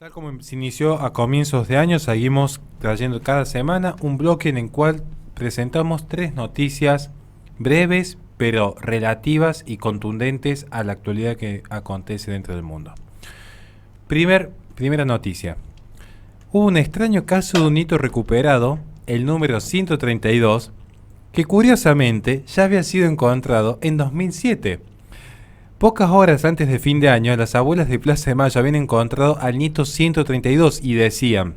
Tal como se inició a comienzos de año, seguimos trayendo cada semana un bloque en el cual presentamos tres noticias breves, pero relativas y contundentes a la actualidad que acontece dentro del mundo. Primera noticia. Hubo un extraño caso de un hito recuperado, el número 132, que curiosamente ya había sido encontrado en 2007. Pocas horas antes de fin de año, las abuelas de Plaza de Mayo habían encontrado al nieto 132 y decían,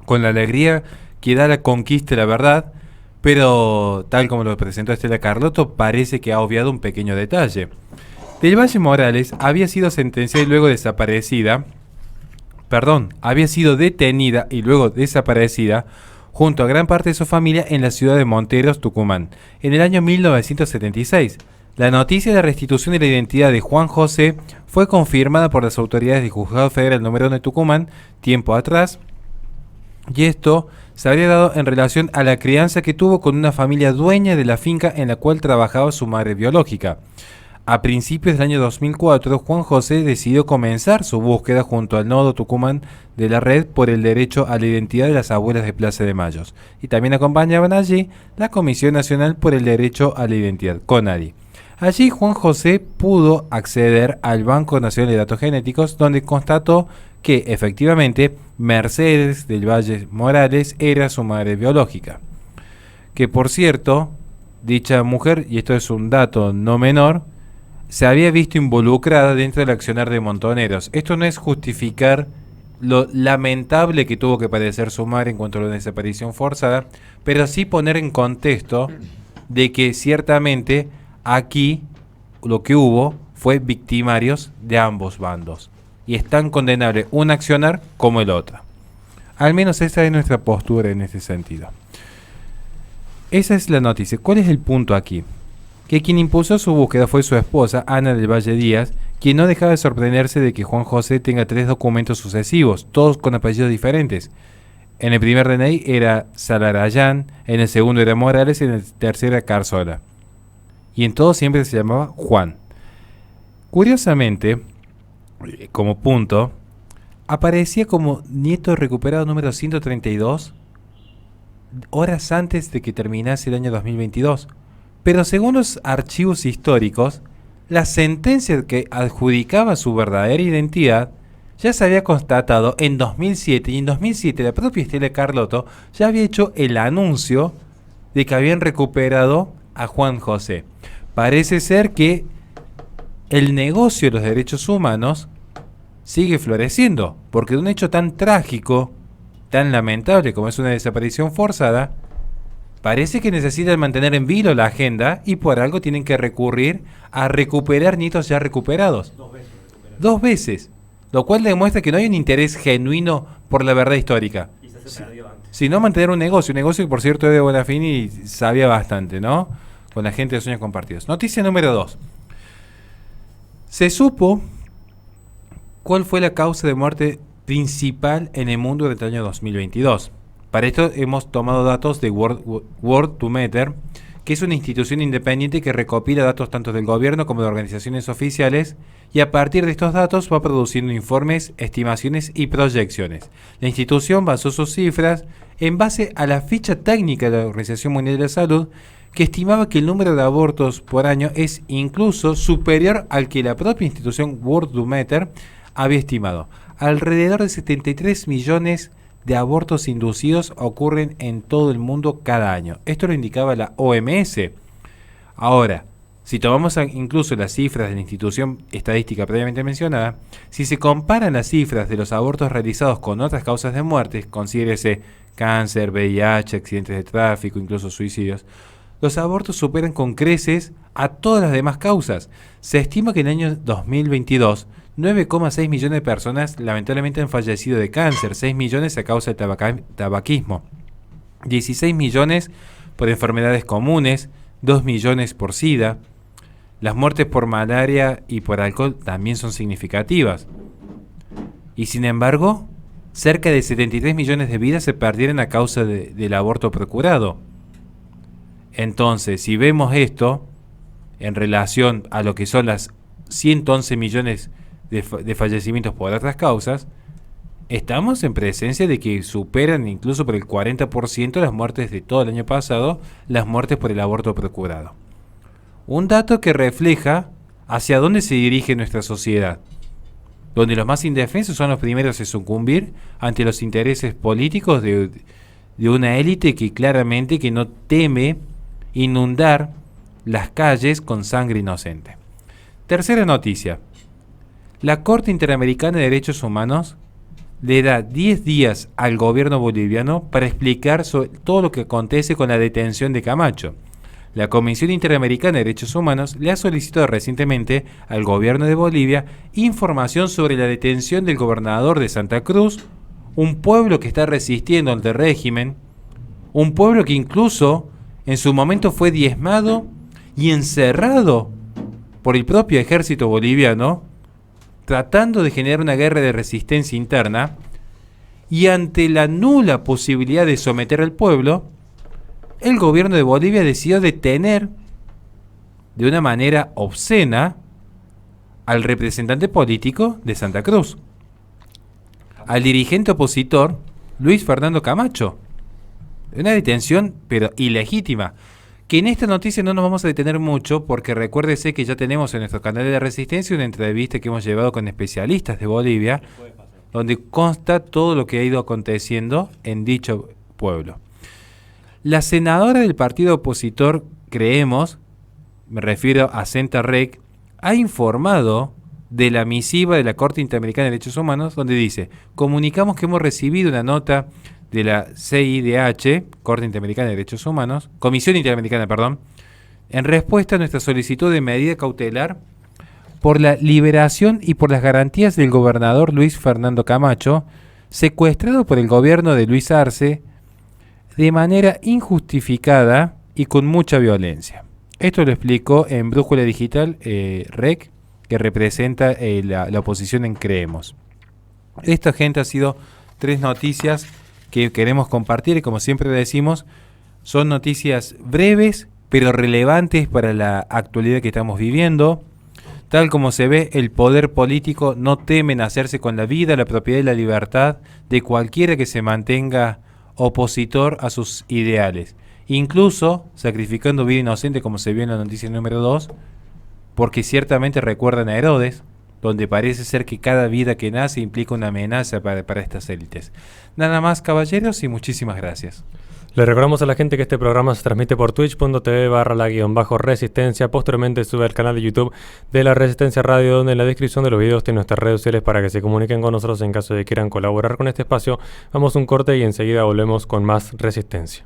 con la alegría que da la conquista de la verdad, pero tal como lo presentó Estela Carlotto, parece que ha obviado un pequeño detalle. Del Valle Morales había sido sentenciada y luego había sido detenida y luego desaparecida junto a gran parte de su familia en la ciudad de Monteros, Tucumán, en el año 1976. La noticia de restitución de la identidad de Juan José fue confirmada por las autoridades del Juzgado Federal número 1 de Tucumán tiempo atrás, y esto se habría dado en relación a la crianza que tuvo con una familia dueña de la finca en la cual trabajaba su madre biológica. A principios del año 2004, Juan José decidió comenzar su búsqueda junto al nodo Tucumán de la Red por el Derecho a la Identidad de las Abuelas de Plaza de Mayo, y también acompañaban allí la Comisión Nacional por el Derecho a la Identidad, CONADI. Allí Juan José pudo acceder al Banco Nacional de Datos Genéticos, donde constató que efectivamente Mercedes del Valle Morales era su madre biológica. Que por cierto, dicha mujer, y esto es un dato no menor, se había visto involucrada dentro del accionar de Montoneros. Esto no es justificar lo lamentable que tuvo que padecer su madre en cuanto a la desaparición forzada, pero sí poner en contexto de que ciertamente aquí lo que hubo fue victimarios de ambos bandos. Y es tan condenable un accionar como el otro. Al menos esa es nuestra postura en ese sentido. Esa es la noticia. ¿Cuál es el punto aquí? Que quien impulsó su búsqueda fue su esposa, Ana del Valle Díaz, quien no dejaba de sorprenderse de que Juan José tenga 3 documentos sucesivos, todos con apellidos diferentes. En el primer DNI era Salarayán, en el segundo era Morales y en el tercero era Carzola. Y en todos siempre se llamaba Juan. Curiosamente, como punto, aparecía como nieto recuperado número 132 horas antes de que terminase el año 2022. Pero según los archivos históricos, la sentencia que adjudicaba su verdadera identidad ya se había constatado en 2007, y en 2007 la propia Estela Carlotto ya había hecho el anuncio de que habían recuperado a Juan José. Parece ser que el negocio de los derechos humanos sigue floreciendo, porque de un hecho tan trágico, tan lamentable como es una desaparición forzada, parece que necesitan mantener en vilo la agenda y por algo tienen que recurrir a recuperar nietos ya recuperados. Dos veces. Lo cual demuestra que no hay un interés genuino por la verdad histórica. Sino mantener un negocio que por cierto es de buena fin y sabía bastante, ¿no? Con la gente de Sueños Compartidos. Noticia número 2. Se supo cuál fue la causa de muerte principal en el mundo del año 2022. Para esto hemos tomado datos de World to Matter, que es una institución independiente que recopila datos tanto del gobierno como de organizaciones oficiales, y a partir de estos datos va produciendo informes, estimaciones y proyecciones. La institución basó sus cifras en base a la ficha técnica de la Organización Mundial de la Salud, que estimaba que el número de abortos por año es incluso superior al que la propia institución World to Matter había estimado. Alrededor de 73 millones de abortos inducidos ocurren en todo el mundo cada año. Esto lo indicaba la OMS. Ahora, si tomamos incluso las cifras de la institución estadística previamente mencionada, si se comparan las cifras de los abortos realizados con otras causas de muerte, considérese cáncer, VIH, accidentes de tráfico, incluso suicidios, los abortos superan con creces a todas las demás causas. Se estima que en el año 2022 9,6 millones de personas lamentablemente han fallecido de cáncer, 6 millones a causa del tabaquismo, 16 millones por enfermedades comunes, 2 millones por SIDA. Las muertes por malaria y por alcohol también son significativas. Y sin embargo, cerca de 73 millones de vidas se perdieron a causa del aborto procurado. Entonces, si vemos esto en relación a lo que son las 111 millones de fallecimientos por otras causas, estamos en presencia de que superan incluso por el 40% las muertes de todo el año pasado, las muertes por el aborto procurado. Un dato que refleja hacia dónde se dirige nuestra sociedad, donde los más indefensos son los primeros en sucumbir ante los intereses políticos de una élite que claramente que no teme inundar las calles con sangre inocente. Tercera noticia. La Corte Interamericana de Derechos Humanos le da 10 días al gobierno boliviano para explicar sobre todo lo que acontece con la detención de Camacho. La Comisión Interamericana de Derechos Humanos le ha solicitado recientemente al gobierno de Bolivia información sobre la detención del gobernador de Santa Cruz, un pueblo que está resistiendo ante el régimen, un pueblo que incluso en su momento fue diezmado y encerrado por el propio ejército boliviano, tratando de generar una guerra de resistencia interna, y ante la nula posibilidad de someter al pueblo, el gobierno de Bolivia decidió detener de una manera obscena al representante político de Santa Cruz, al dirigente opositor Luis Fernando Camacho. Una detención, pero ilegítima, que en esta noticia no nos vamos a detener mucho, porque recuérdese que ya tenemos en nuestro canal de Resistencia una entrevista que hemos llevado con especialistas de Bolivia, donde consta todo lo que ha ido aconteciendo en dicho pueblo. La senadora del partido opositor Creemos, me refiero a Senta Rec, ha informado de la misiva de la Corte Interamericana de Derechos Humanos, donde dice: comunicamos que hemos recibido una nota de la CIDH, Corte Interamericana de Derechos Humanos, Comisión Interamericana, perdón, en respuesta a nuestra solicitud de medida cautelar por la liberación y por las garantías del gobernador Luis Fernando Camacho, secuestrado por el gobierno de Luis Arce de manera injustificada y con mucha violencia. Esto lo explicó en Brújula Digital REC, que representa la oposición en Creemos. Esta, gente, ha sido 3 noticias que queremos compartir, y como siempre decimos, son noticias breves pero relevantes para la actualidad que estamos viviendo. Tal como se ve, el poder político no teme en hacerse con la vida, la propiedad y la libertad de cualquiera que se mantenga opositor a sus ideales, incluso sacrificando vida inocente, como se vio en la noticia número 2, porque ciertamente recuerdan a Herodes, donde parece ser que cada vida que nace implica una amenaza para estas élites. Nada más, caballeros, y muchísimas gracias. Le recordamos a la gente que este programa se transmite por twitch.tv/la-resistencia. Posteriormente sube al canal de YouTube de La Resistencia Radio, donde en la descripción de los videos tiene nuestras redes sociales para que se comuniquen con nosotros en caso de que quieran colaborar con este espacio. Vamos a un corte y enseguida volvemos con más Resistencia.